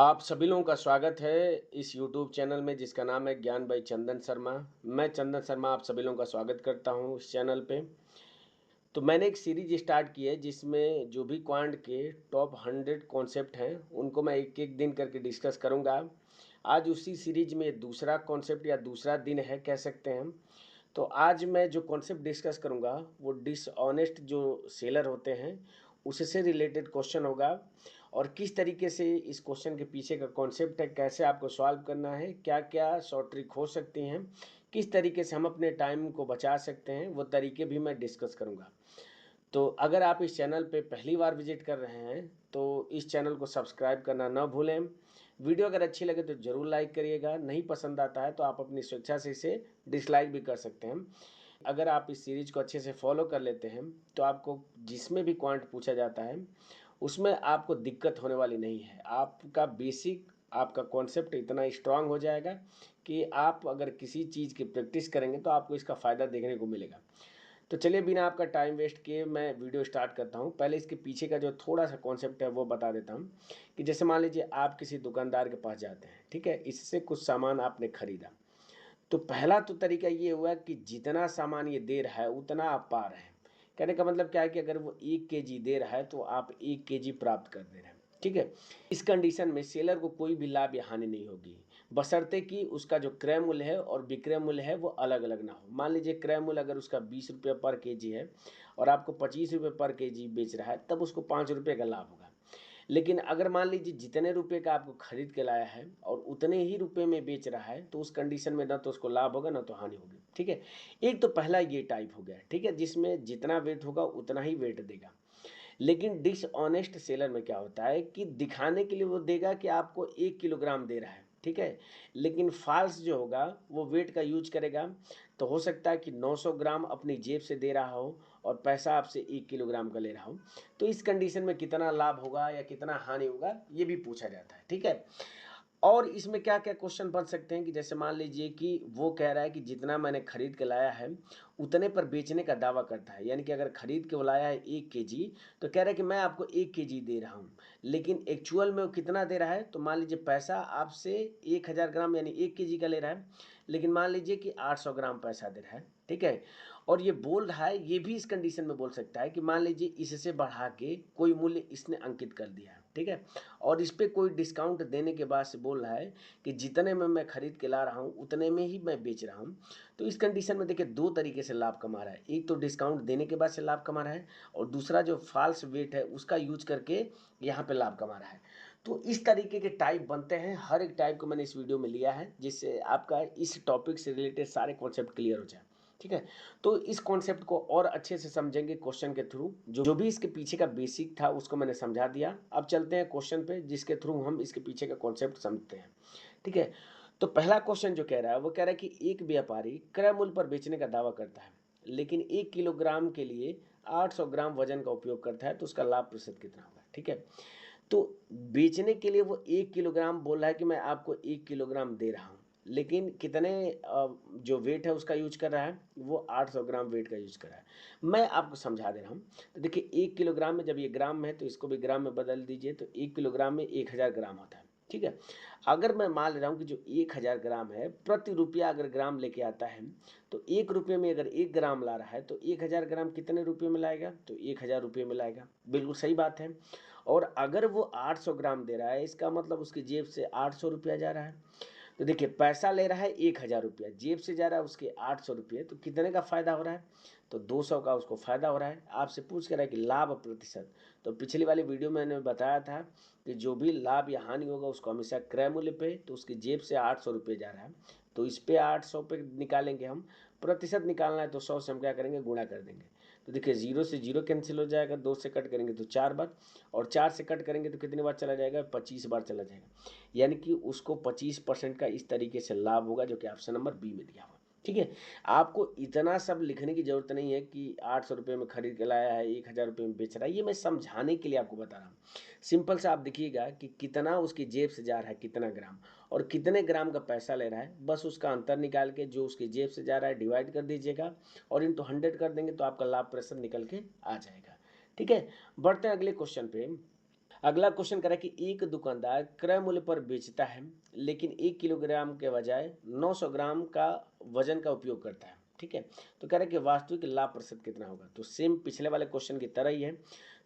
आप सभी लोगों का स्वागत है इस यूट्यूब चैनल में जिसका नाम है ज्ञान बाई चंदन शर्मा। मैं चंदन शर्मा आप सभी लोगों का स्वागत करता हूं इस चैनल पे। तो मैंने एक सीरीज स्टार्ट की है जिसमें जो भी क्वांट के टॉप 100 कॉन्सेप्ट हैं उनको मैं एक एक दिन करके डिस्कस करूंगा। आज उसी सीरीज में दूसरा कॉन्सेप्ट या दूसरा दिन है कह सकते हैं हम। तो आज मैं जो कॉन्सेप्ट डिस्कस करूंगा वो डिसऑनेस्ट जो सेलर होते हैं उससे रिलेटेड क्वेश्चन होगा। और किस तरीके से इस क्वेश्चन के पीछे का कॉन्सेप्ट है, कैसे आपको सॉल्व करना है, क्या क्या शॉर्ट ट्रिक हो सकती हैं, किस तरीके से हम अपने टाइम को बचा सकते हैं, वो तरीके भी मैं डिस्कस करूंगा। तो अगर आप इस चैनल पे पहली बार विजिट कर रहे हैं तो इस चैनल को सब्सक्राइब करना ना भूलें। वीडियो अगर अच्छी लगे तो ज़रूर लाइक करिएगा, नहीं पसंद आता है तो आप अपनी स्वेच्छा से इसे डिसलाइक भी कर सकते हैं। अगर आप इस सीरीज को अच्छे से फॉलो कर लेते हैं तो आपको जिसमें भी क्वांट पूछा जाता है उसमें आपको दिक्कत होने वाली नहीं है। आपका बेसिक आपका कॉन्सेप्ट इतना स्ट्रांग हो जाएगा कि आप अगर किसी चीज़ की प्रैक्टिस करेंगे तो आपको इसका फ़ायदा देखने को मिलेगा। तो चलिए बिना आपका टाइम वेस्ट किए मैं वीडियो स्टार्ट करता हूँ। पहले इसके पीछे का जो थोड़ा सा कॉन्सेप्ट है वो बता देता हूँ कि जैसे मान लीजिए आप किसी दुकानदार के पास जाते हैं, ठीक है, इससे कुछ सामान आपने खरीदा। तो पहला तो तरीका ये हुआ कि जितना सामान ये दे रहा है उतना आप पा रहे हैं। कहने का मतलब क्या है कि अगर वो 1 केजी दे रहा है तो आप 1 केजी प्राप्त कर दे रहे हैं, ठीक है। इस कंडीशन में सेलर को कोई भी लाभ या हानि नहीं होगी, बशर्ते कि उसका जो क्रय मूल्य है और विक्रय मूल्य है वो अलग अलग ना हो। मान लीजिए क्रय मूल्य अगर उसका 20 रुपये पर केजी है और आपको 25 रुपये पर केजी बेच रहा है, तब उसको 5 रुपये का लाभ होगा। लेकिन अगर मान लीजिए जितने रुपए का आपको खरीद के लाया है और उतने ही रुपए में बेच रहा है तो उस कंडीशन में ना तो उसको लाभ होगा ना तो हानि होगी, ठीक है। एक तो पहला ये टाइप हो गया, ठीक है, जिसमें जितना वेट होगा उतना ही वेट देगा। लेकिन डिसऑनेस्ट सेलर में क्या होता है कि दिखाने के लिए वो देगा कि आपको 1 किलोग्राम दे रहा है, ठीक है, लेकिन फाल्स जो होगा वो वेट का यूज करेगा। तो हो सकता है कि 900 ग्राम अपनी जेब से दे रहा हो और पैसा आपसे 1 किलोग्राम का ले रहा हो। तो इस कंडीशन में कितना लाभ होगा या कितना हानि होगा ये भी पूछा जाता है, ठीक है। और इसमें क्या-क्या क्वेश्चन बन सकते हैं कि जैसे मान लीजिए कि वो कह रहा है कि जितना मैंने खरीद के लाया है, उतने पर बेचने का दावा करता है। यानी कि अगर खरीद के वो लाया है 1 केजी, तो कह रहा है कि मैं आपको 1 केजी दे रहा हूँ। लेकिन एक्चुअल में वो कितना दे रहा है, तो मान लीजिए पैसा आपसे 1000 ग्राम यानी 1 केजी का ले रहा है, लेकिन मान लीजिए कि 800 ग्राम पैसा दे रहा है, ठीक है? और ये बोल रहा है, ये भी इस कंडीशन में बोल सकता है कि मान लीजिए इससे बढ़ा के कोई मूल्य इसने अंकित कर दिया है, ठीक है? और इस पे कोई डिस्काउंट देने के बाद से बोल रहा है कि जितने में मैं खरीद के ला रहा हूँ उतने में ही मैं बेच रहा हूँ। तो इस कंडीशन में देखिए 2 तरीके से लाभ कमा रहा है। एक तो डिस्काउंट देने के बाद से लाभ कमा रहा है और दूसरा जो फ़ाल्स वेट है उसका यूज़ करके यहाँ पे लाभ कमा रहा है। तो इस तरीके के टाइप बनते हैं। हर एक टाइप को मैंने इस वीडियो में लिया है जिससे आपका इस टॉपिक से रिलेटेड सारे कॉन्सेप्ट क्लियर हो जाए, ठीक है। तो इस कॉन्सेप्ट को और अच्छे से समझेंगे क्वेश्चन के थ्रू। जो भी इसके पीछे का बेसिक था उसको मैंने समझा दिया। अब चलते हैं क्वेश्चन पे जिसके थ्रू हम इसके पीछे का कॉन्सेप्ट समझते हैं, ठीक है। तो पहला क्वेश्चन जो कह रहा है वो कह रहा है कि एक व्यापारी क्रय मूल्य पर बेचने का दावा करता है, लेकिन 1 किलोग्राम के लिए 800 ग्राम वजन का उपयोग करता है, तो उसका लाभ प्रतिशत कितना होगा, ठीक है। तो बेचने के लिए वो 1 किलोग्राम बोल रहा है कि मैं आपको 1 किलोग्राम दे रहा हूँ, लेकिन कितने जो वेट है उसका यूज कर रहा है, वो 800 ग्राम वेट का यूज कर रहा है। मैं आपको समझा दे रहा हूँ। तो देखिए 1 किलोग्राम में जब ये ग्राम में है तो इसको भी ग्राम में बदल दीजिए, तो 1 किलोग्राम में 1000 ग्राम होता है, ठीक है। अगर मैं मान ले रहा हूँ कि जो 1000 ग्राम है प्रति रुपया अगर ग्राम लेके आता है, तो 1 रुपये में अगर 1 ग्राम ला रहा है तो 1000 ग्राम कितने रुपये में लाएगा, तो 1000 रुपये में लाएगा। बिल्कुल सही बात है। और अगर वो 800 ग्राम दे रहा है इसका मतलब उसकी जेब से 800 रुपया जा रहा है। तो देखिए पैसा ले रहा है 1000 रुपया, जेब से जा रहा है उसके 800 रुपये, तो कितने का फ़ायदा हो रहा है, तो 200 का उसको फ़ायदा हो रहा है। आपसे पूछ कर रहा है कि लाभ प्रतिशत, तो पिछली वाली वीडियो में मैंने बताया था कि जो भी लाभ या हानि होगा उसको हमेशा क्रय मूल्य पे, तो उसकी जेब से 800 रुपये जा रहा है, तो इस पे 800 पे निकालेंगे हम। प्रतिशत निकालना है तो 100 से हम क्या करेंगे, गुणा कर देंगे। तो देखिए 0 से 0 कैंसिल हो जाएगा, 2 से कट करेंगे तो 4 बार, और 4 से कट करेंगे तो कितनी बार चला जाएगा, 25 बार चला जाएगा। यानी कि उसको 25% का इस तरीके से लाभ होगा जो कि ऑप्शन नंबर बी में दिया हुआ, ठीक है। आपको इतना सब लिखने की ज़रूरत नहीं है कि 800 रुपये में खरीद के लाया है, 1000 रुपये में बेच रहा है। ये मैं समझाने के लिए आपको बता रहा हूँ। सिंपल से आप देखिएगा कि कितना उसकी जेब से जा रहा है, कितना ग्राम, और कितने ग्राम का पैसा ले रहा है। बस उसका अंतर निकाल के जो उसकी जेब से जा रहा है डिवाइड कर दीजिएगा और इंटू 100 कर देंगे तो आपका लाभ प्रतिशत निकल के आ जाएगा, ठीक है। बढ़ते हैं अगले क्वेश्चन पे। अगला क्वेश्चन करा कि एक दुकानदार क्रय मूल्य पर बेचता है लेकिन 1 किलोग्राम के बजाय 900 ग्राम का वजन का उपयोग करता है। ठीक है, तो कह रहा है कि वास्तविक लाभ प्रतिशत कितना होगा। तो सेम पिछले वाले क्वेश्चन की तरह ही है।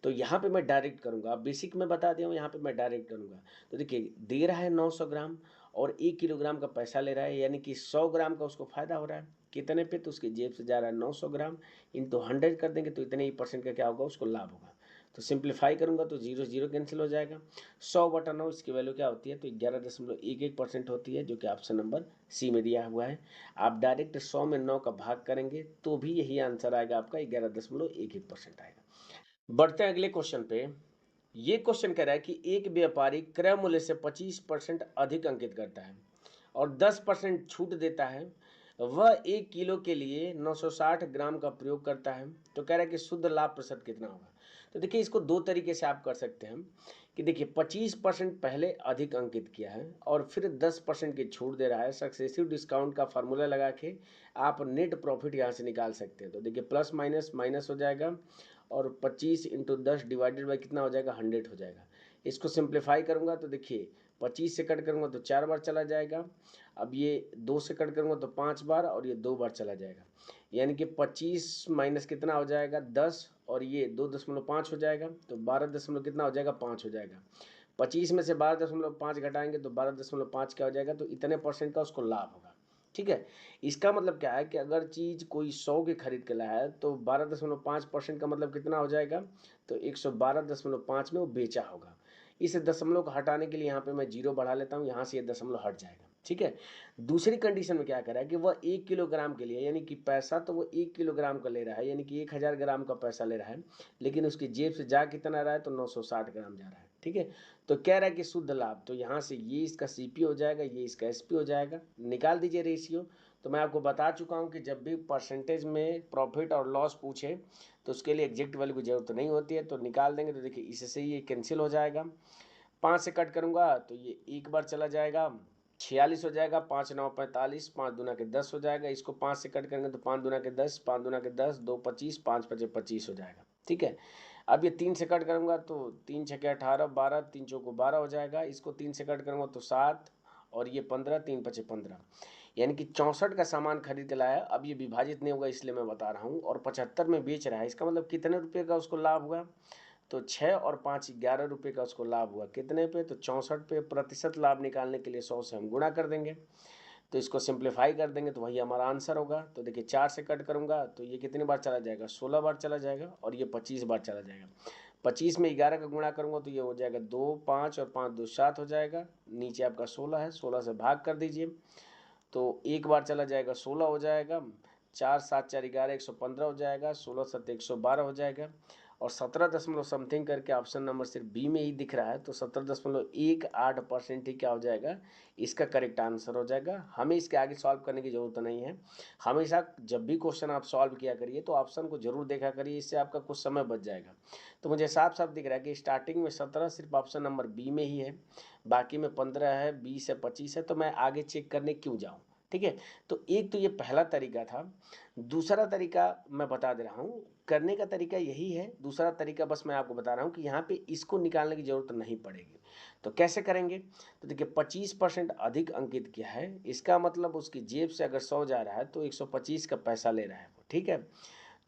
तो यहाँ पे मैं डायरेक्ट करूँगा, आप बेसिक में बता दिया हूँ, यहाँ पे मैं डायरेक्ट करूँगा। तो देखिए दे रहा है 900 ग्राम और 1 किलोग्राम का पैसा ले रहा है, यानी कि 100 ग्राम का उसको फायदा हो रहा है। कितने पे? तो उसकी जेब से जा रहा है 900 ग्राम, इंटू 100 कर देंगे तो इतने ही परसेंट का क्या होगा, उसको लाभ होगा। तो सिंप्लीफाई करूंगा तो 0 0 कैंसिल हो जाएगा। 100/9 इसकी वैल्यू क्या होती है? तो 11.11% होती है, जो कि ऑप्शन नंबर सी में दिया हुआ है। आप डायरेक्ट 100 में 9 का भाग करेंगे तो भी यही आंसर आएगा आपका, 11.11% आएगा। बढ़ते हैं अगले क्वेश्चन पे। ये क्वेश्चन कह रहा है कि एक व्यापारी क्रय मूल्य से 25% अधिक अंकित करता है और 10% छूट देता है। वह 1 किलो के लिए 960 ग्राम का प्रयोग करता है। तो कह रहा है कि शुद्ध लाभ प्रतिशत कितना होगा। तो देखिए इसको दो तरीके से आप कर सकते हैं कि देखिए 25% पहले अधिक अंकित किया है और फिर 10% की छूट दे रहा है। सक्सेसिव डिस्काउंट का फार्मूला लगा के आप नेट प्रॉफिट यहाँ से निकाल सकते हैं। तो देखिए प्लस माइनस माइनस हो जाएगा और 25 इंटू 10 डिवाइडेड बाई कितना हो जाएगा, 100 हो जाएगा। इसको सिंप्लीफाई करूँगा तो देखिए 25 से कट करूँगा तो 4 बार चला जाएगा। अब ये 2 से कट करूँगा तो 5 बार और ये 2 बार चला जाएगा, यानी कि 25 माइनस कितना हो जाएगा, 10 और ये 2.5 हो जाएगा तो 12 दशमलव कितना हो जाएगा, 5 हो जाएगा। 25 में से 12.5 घटाएंगे तो 12.5 क्या हो जाएगा, तो इतने परसेंट का उसको लाभ होगा। ठीक है, इसका मतलब क्या है कि अगर चीज़ कोई 100 की खरीद के लाया है तो 12.5% का मतलब कितना हो जाएगा, तो 112.5 में वो बेचा होगा। इस दशमलव को हटाने के लिए यहाँ पे मैं 0 बढ़ा लेता हूँ, यहाँ से ये दशमलव हट जाएगा। ठीक है, दूसरी कंडीशन में क्या कह रहा है कि वह 1 किलोग्राम के लिए, यानी कि पैसा तो वो 1 किलोग्राम का ले रहा है, यानी कि 1000 ग्राम का पैसा ले रहा है, लेकिन उसकी जेब से जा कितना रहा है, तो 960 ग्राम जा रहा है। ठीक है, तो कह रहा है कि शुद्ध लाभ, तो यहाँ से ये इसका सीपी हो जाएगा, ये इसका एसपी हो जाएगा। निकाल दीजिए रेशियो। तो मैं आपको बता चुका हूँ कि जब भी परसेंटेज में प्रॉफिट और लॉस पूछे तो उसके लिए एग्जैक्ट वैल्यू की जरूरत नहीं होती है, तो निकाल देंगे। तो देखिए इससे ये कैंसिल हो जाएगा। 5 से कट करूँगा तो ये एक बार चला जाएगा, 46 हो जाएगा। 5 9 45, 5 दूना के 10 हो जाएगा। इसको 5 से कट करेंगे तो 5 दूना के 10, 5 दूना के 10, 2 25, 5 5 25 हो जाएगा। ठीक है, अब ये 3 से कट करूँगा तो 3 6 18, 12, 3 चौको 12 हो जाएगा। इसको 3 से कट करूँगा तो 7 और ये 15, 3 5 15, यानी कि 64 का सामान खरीद के लाया। अब ये विभाजित नहीं होगा इसलिए मैं बता रहा हूँ, और 75 में बेच रहा है। इसका मतलब कितने रुपये का उसको लाभ हुआ, तो 6 और 5 11 रुपये का उसको लाभ हुआ। कितने पे, तो 64 पे। प्रतिशत लाभ निकालने के लिए 100 से हम गुणा कर देंगे, तो इसको सिंप्लीफाई कर देंगे तो वही हमारा आंसर होगा। तो देखिए 4 से कट करूँगा तो ये कितनी बार चला जाएगा, 16 बार चला जाएगा, और ये 25 बार चला जाएगा। 25 में 11 का गुणा करूँगा तो ये हो जाएगा 2 5 और 5 2 7 हो जाएगा। नीचे आपका 16 है, 16 से भाग कर दीजिए तो एक बार चला जाएगा, 16 हो जाएगा। 4 7 4 11, 115 हो जाएगा। 16 7 112 हो जाएगा। और 17 दशमलव समथिंग करके ऑप्शन नंबर सिर्फ बी में ही दिख रहा है, तो 17.18% ही क्या हो जाएगा, इसका करेक्ट आंसर हो जाएगा। हमें इसके आगे सॉल्व करने की ज़रूरत नहीं है। हमेशा जब भी क्वेश्चन आप सॉल्व किया करिए तो ऑप्शन को जरूर देखा करिए, इससे आपका कुछ समय बच जाएगा। तो मुझे साफ साफ दिख रहा है कि स्टार्टिंग में 17 सिर्फ ऑप्शन नंबर बी में ही है, बाकी में 15 है, 20 है, 25 है, तो मैं आगे चेक करने क्यों जाऊँ। ठीक है, तो एक तो ये पहला तरीका था। दूसरा तरीका मैं बता दे रहा हूँ, करने का तरीका यही है। दूसरा तरीका बस मैं आपको बता रहा हूँ कि यहाँ पे इसको निकालने की ज़रूरत नहीं पड़ेगी। तो कैसे करेंगे, तो देखिए 25% अधिक अंकित किया है, इसका मतलब उसकी जेब से अगर 100 जा रहा है तो 125 का पैसा ले रहा है वो। ठीक है,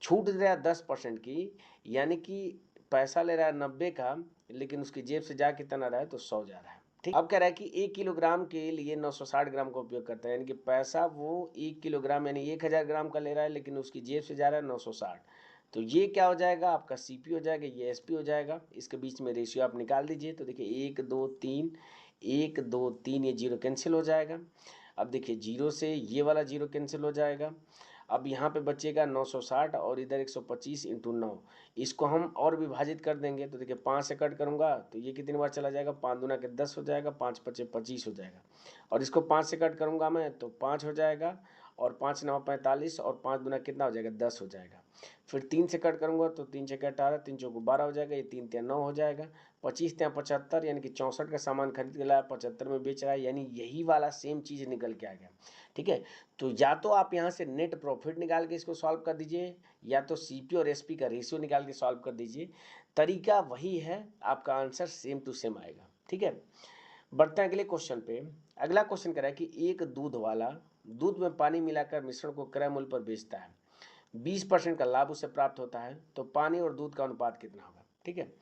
छूट दे रहा है 10% की, यानी कि पैसा ले रहा है 90 का, लेकिन उसकी जेब से जा कितना रहा है, तो 100 जा रहा है। ठीक, अब कह रहा है कि 1 किलोग्राम के लिए 960 ग्राम का उपयोग करता है, यानी कि पैसा वो 1 किलोग्राम यानी 1000 ग्राम का ले रहा है, लेकिन उसकी जेब से जा रहा है 960। तो ये क्या हो जाएगा, आपका सीपी हो जाएगा, ये एसपी हो जाएगा। इसके बीच में रेशियो आप निकाल दीजिए। तो देखिए 1 2 3, 1 2 3, ये जीरो कैंसिल हो जाएगा। अब देखिए जीरो से ये वाला जीरो कैंसिल हो जाएगा। अब यहाँ पे बचेगा 960 और इधर 125 इंटू 9, इसको हम और विभाजित कर देंगे। तो देखिए 5 से कट करूँगा तो ये कितनी बार चला जाएगा, 5 दूना के 10 हो जाएगा, 5 पचे 25 हो जाएगा। और इसको 5 से कट करूँगा मैं तो 5 हो जाएगा, और 5 9 45, और 5 दूना कितना हो जाएगा, 10 हो जाएगा। फिर 3 से कट करूँगा तो 3 छक्के 18, 3 चौको 12 हो जाएगा, ये 3 3 9 हो जाएगा। 25 3 75, यानी कि 64 का सामान खरीद के लाया, 75 में बेच रहा है, यानी यही वाला सेम चीज़ निकल के आ गया। ठीक है, तो या तो आप यहाँ से नेट प्रॉफिट निकाल के इसको सॉल्व कर दीजिए, या तो सीपी और एसपी का रेशियो निकाल के सॉल्व कर दीजिए। तरीका वही है, आपका आंसर सेम टू सेम आएगा। ठीक है, बढ़ते हैं अगले क्वेश्चन पे। अगला क्वेश्चन कह रहा है कि एक दूध वाला दूध में पानी मिलाकर मिश्रण को क्रय मूल्य पर बेचता है, 20% का लाभ उसे प्राप्त होता है, तो पानी और दूध का अनुपात कितना होगा। ठीक है,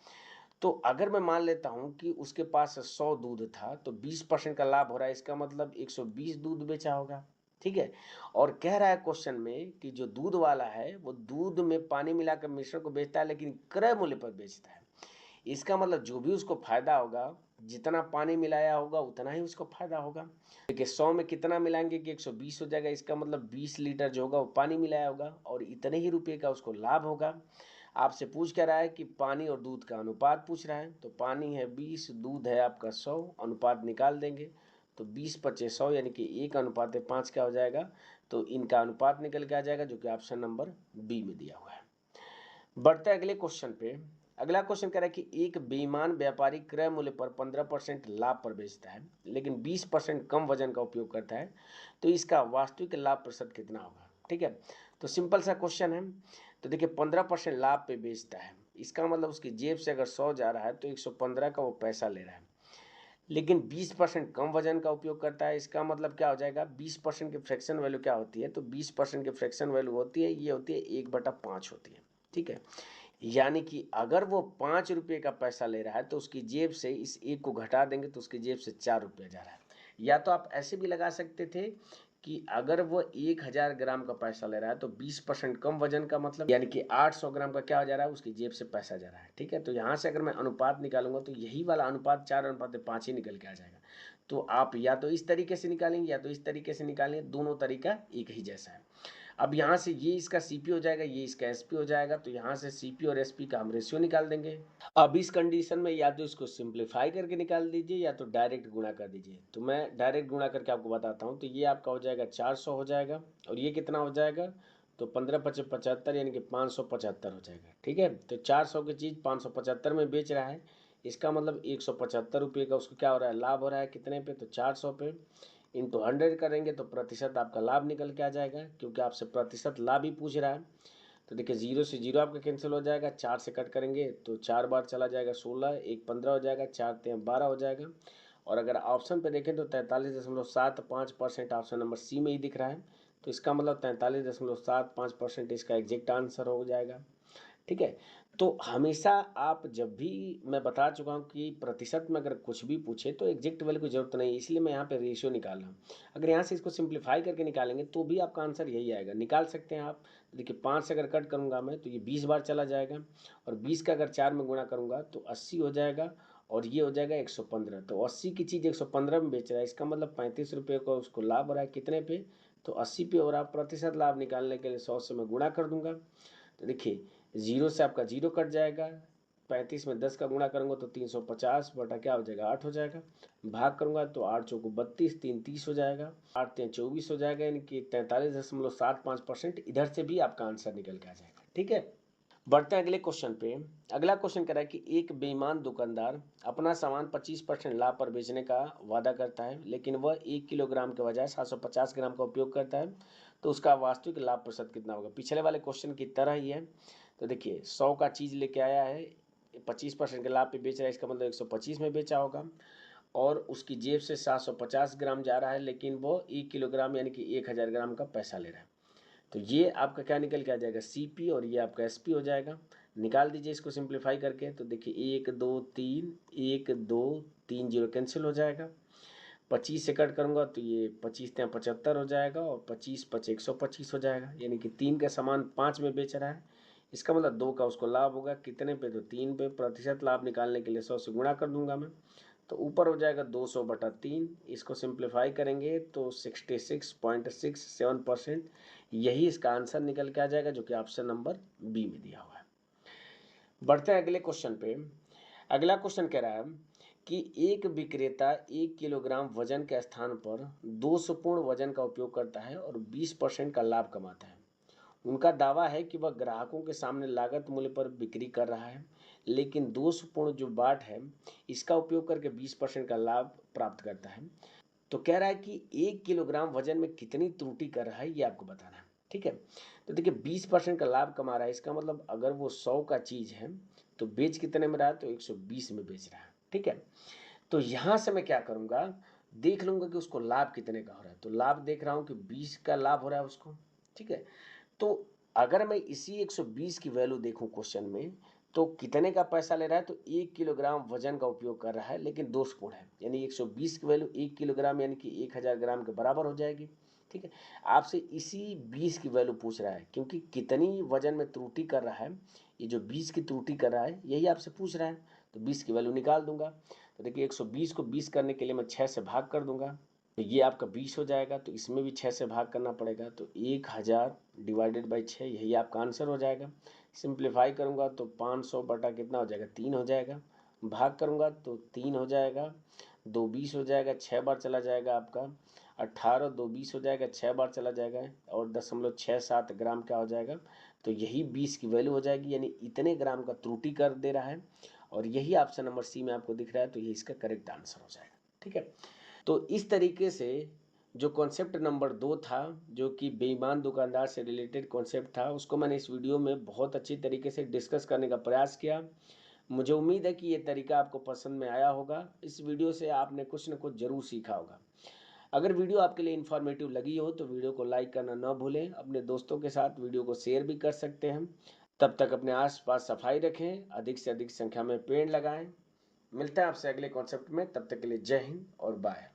तो अगर मैं मान लेता हूं कि उसके पास 100 दूध था तो 20% का लाभ हो रहा है, इसका मतलब 120 दूध बेचा होगा। ठीक है, और कह रहा है क्वेश्चन में कि जो दूध वाला है वो दूध में पानी मिलाकर मिश्रण को बेचता है लेकिन क्रय मूल्य पर बेचता है। इसका मतलब जो भी उसको फायदा होगा, जितना पानी मिलाया होगा उतना ही उसको फायदा होगा। देखिए 100 में कितना मिलाएंगे कि 120 हो जाएगा, इसका मतलब 20 लीटर जो होगा वो पानी मिलाया होगा और इतने ही रुपए का उसको लाभ होगा। आपसे पूछ क्या रहा है कि पानी और दूध का अनुपात पूछ रहा है, तो पानी है 20, दूध है आपका 100, अनुपात निकाल देंगे तो 20 × 100 यानी कि 1:5 क्या हो जाएगा, तो इनका अनुपात निकल के आ जाएगा, जो कि ऑप्शन नंबर बी में दिया हुआ है। बढ़ते अगले क्वेश्चन पे। अगला क्वेश्चन कह रहा है कि एक बेईमान व्यापारी क्रय मूल्य पर 15% लाभ पर बेचता है लेकिन 20% कम वजन का उपयोग करता है, तो इसका वास्तविक लाभ प्रतिशत कितना होगा। ठीक है, तो सिंपल सा क्वेश्चन है। तो देखिए 15% लाभ पे बेचता है, इसका मतलब उसकी जेब से अगर 100 जा रहा है तो 115 का वो पैसा ले रहा है, लेकिन 20% कम वजन का उपयोग करता है, इसका मतलब क्या हो जाएगा, 20% की फ्रैक्शन वैल्यू क्या होती है, तो 20% की फ्रैक्शन वैल्यू होती है, ये होती है 1/5 होती है। ठीक है, यानी कि अगर वो 5 रुपये का पैसा ले रहा है तो उसकी जेब से इस एक को घटा देंगे तो उसकी जेब से 4 रुपये जा रहा है। या तो आप ऐसे भी लगा सकते थे कि अगर वो 1000 ग्राम का पैसा ले रहा है तो 20% कम वजन का मतलब यानी कि 800 ग्राम का क्या हो जा रहा है, उसकी जेब से पैसा जा रहा है। ठीक है, तो यहाँ से अगर मैं अनुपात निकालूंगा तो यही वाला अनुपात 4:5 ही निकल के आ जाएगा। तो आप या तो इस तरीके से निकालेंगे या तो इस तरीके से निकालेंगे, दोनों तरीका एक ही जैसा है। अब यहाँ से ये इसका सीपी हो जाएगा, ये इसका एसपी हो जाएगा, तो यहाँ से सीपी और एसपी का हम रेशियो निकाल देंगे। अब इस कंडीशन में या तो इसको सिंप्लीफाई करके निकाल दीजिए या तो डायरेक्ट गुणा कर दीजिए। तो मैं डायरेक्ट गुणा करके आपको बताता हूँ। तो ये आपका हो जाएगा 400 हो जाएगा और ये कितना हो जाएगा, तो 15×5 = 75 यानी कि 575 हो जाएगा। ठीक है, तो 400 की चीज़ 575 में बेच रहा है, इसका मतलब 175 रुपये का उसको क्या हो रहा है, लाभ हो रहा है। कितने पे, तो 400 पे इंटू 100 करेंगे तो प्रतिशत आपका लाभ निकल के आ जाएगा, क्योंकि आपसे प्रतिशत लाभ ही पूछ रहा है। तो देखिए 0 से 0 आपका कैंसिल हो जाएगा, 4 से कट करेंगे तो 4 बार चला जाएगा 16, 1 15 हो जाएगा, 4 3 12 हो जाएगा। और अगर ऑप्शन पे देखें तो 43.75% ऑप्शन नंबर सी में ही दिख रहा है, तो इसका मतलब 43.75% इसका एग्जैक्ट आंसर हो जाएगा। ठीक है, तो हमेशा आप जब भी, मैं बता चुका हूँ कि प्रतिशत में अगर कुछ भी पूछे तो एग्जैक्ट वैल्यू की जरूरत नहीं है, इसलिए मैं यहाँ पे रेशियो निकाल रहा हूँ। अगर यहाँ से इसको सिंप्लीफाई करके निकालेंगे तो भी आपका आंसर यही आएगा, निकाल सकते हैं आप। देखिए 5 से अगर कट करूँगा मैं तो ये 20 बार चला जाएगा, और 20 का अगर 4 में गुणा करूँगा तो 80 हो जाएगा, और ये हो जाएगा 115। तो 80 की चीज़ 115 में बेच रहा है, इसका मतलब 35 रुपये का उसको लाभ हो रहा है। कितने पे, तो 80 पे। और आप प्रतिशत लाभ निकालने के लिए 100 से मैं गुणा कर दूंगा। तो देखिए 0 से आपका 0 कट जाएगा, 35 में 10 का गुणा करूँगा तो 350 बटा क्या हो जाएगा, 8 हो जाएगा। भाग करूँगा तो 8 चौको 32, 3 30 हो जाएगा, 8 3 24 हो जाएगा, यानी कि 43.75% इधर से भी आपका आंसर निकल के आ जाएगा। ठीक है, बढ़ते हैं अगले क्वेश्चन पे। अगला क्वेश्चन कह रहा है कि एक बेईमान दुकानदार अपना सामान 25% लाभ पर बेचने का वादा करता है, लेकिन वह 1 किलोग्राम के बजाय 750 ग्राम का उपयोग करता है, तो उसका वास्तविक लाभ प्रतिशत कितना होगा। पिछले वाले क्वेश्चन की तरह ही है। तो देखिए 100 का चीज़ लेके आया है, 25% के लाभ पे बेच रहा है, इसका मतलब 125 में बेचा होगा, और उसकी जेब से 750 ग्राम जा रहा है, लेकिन वो 1 किलोग्राम यानी कि 1000 ग्राम का पैसा ले रहा है। तो ये आपका क्या निकल के आ जाएगा, सीपी, और ये आपका एसपी हो जाएगा। निकाल दीजिए इसको सिंप्लीफाई करके। तो देखिए 1 2 3, 1 2 3 0 कैंसिल हो जाएगा। 25 से कट करूँगा तो ये 25 3 75 हो जाएगा, और 25 5 125 हो जाएगा, यानी कि 3 का सामान 5 में बेच रहा है, इसका मतलब 2 का उसको लाभ होगा। कितने पे, तो 3 पे। प्रतिशत लाभ निकालने के लिए 100 से गुणा कर दूंगा मैं, तो ऊपर हो जाएगा 200/3। इसको सिंप्लीफाई करेंगे तो 66.67%, यही इसका आंसर निकल के आ जाएगा, जो कि ऑप्शन नंबर बी में दिया हुआ है। बढ़ते हैं अगले क्वेश्चन पे। अगला क्वेश्चन कह रहा है कि एक विक्रेता 1 किलोग्राम वजन के स्थान पर 200 पूर्ण वजन का उपयोग करता है और 20% का लाभ कमाता है। उनका दावा है कि वह ग्राहकों के सामने लागत मूल्य पर बिक्री कर रहा है, लेकिन दोषपूर्ण जो बाट है इसका उपयोग करके 20% का लाभ प्राप्त करता है। तो कह रहा है कि 1 किलोग्राम वजन में कितनी त्रुटि कर रहा है ये आपको बताना है। ठीक है, तो देखिए 20% का लाभ कमा रहा है, इसका मतलब अगर वो 100 का चीज़ है तो बेच कितने में रहा है, तो 120 में बेच रहा है। ठीक है, तो यहाँ से मैं क्या करूँगा, देख लूँगा कि उसको लाभ कितने का हो रहा है। तो लाभ देख रहा हूँ कि 20 का लाभ हो रहा है उसको। ठीक है, तो अगर मैं इसी 120 की वैल्यू देखूँ क्वेश्चन में, तो कितने का पैसा ले रहा है, तो 1 किलोग्राम वजन का उपयोग कर रहा है, लेकिन दोषपूर्ण है। यानी 120 की वैल्यू 1 किलोग्राम यानी कि 1000 ग्राम के बराबर हो जाएगी। ठीक है, आपसे इसी 20 की वैल्यू पूछ रहा है, क्योंकि कितनी वजन में त्रुटि कर रहा है, ये जो 20 की त्रुटि कर रहा है यही आपसे पूछ रहा है। तो 20 की वैल्यू निकाल दूंगा। तो देखिए 120 को 20 करने के लिए मैं 6 से भाग कर दूंगा, तो ये आपका 20 हो जाएगा। तो इसमें भी 6 से भाग करना पड़ेगा, तो 1000 डिवाइडेड बाई 6 यही आपका आंसर हो जाएगा। सिंप्लीफाई करूँगा तो 500 बटा कितना हो जाएगा, 3 हो जाएगा। भाग करूँगा तो 3 हो जाएगा, 2 20 हो जाएगा, 6 बार चला जाएगा आपका 18, 2 20 हो जाएगा, 6 बार चला जाएगा, और 0.67 ग्राम क्या हो जाएगा, तो यही 20 की वैल्यू हो जाएगी। यानी इतने ग्राम का त्रुटि कर दे रहा है, और यही ऑप्शन नंबर सी में आपको दिख रहा है, तो ये इसका करेक्ट आंसर हो जाएगा। ठीक है, तो इस तरीके से जो कॉन्सेप्ट नंबर 2 था, जो कि बेईमान दुकानदार से रिलेटेड कॉन्सेप्ट था, उसको मैंने इस वीडियो में बहुत अच्छी तरीके से डिस्कस करने का प्रयास किया। मुझे उम्मीद है कि ये तरीका आपको पसंद में आया होगा। इस वीडियो से आपने कुछ न कुछ ज़रूर सीखा होगा। अगर वीडियो आपके लिए इन्फॉर्मेटिव लगी हो तो वीडियो को लाइक करना ना भूलें। अपने दोस्तों के साथ वीडियो को शेयर भी कर सकते हैं। तब तक अपने आसपास सफाई रखें, अधिक से अधिक संख्या में पेड़ लगाएं। मिलता है आपसे अगले कॉन्सेप्ट में, तब तक के लिए जय हिंद और बाय।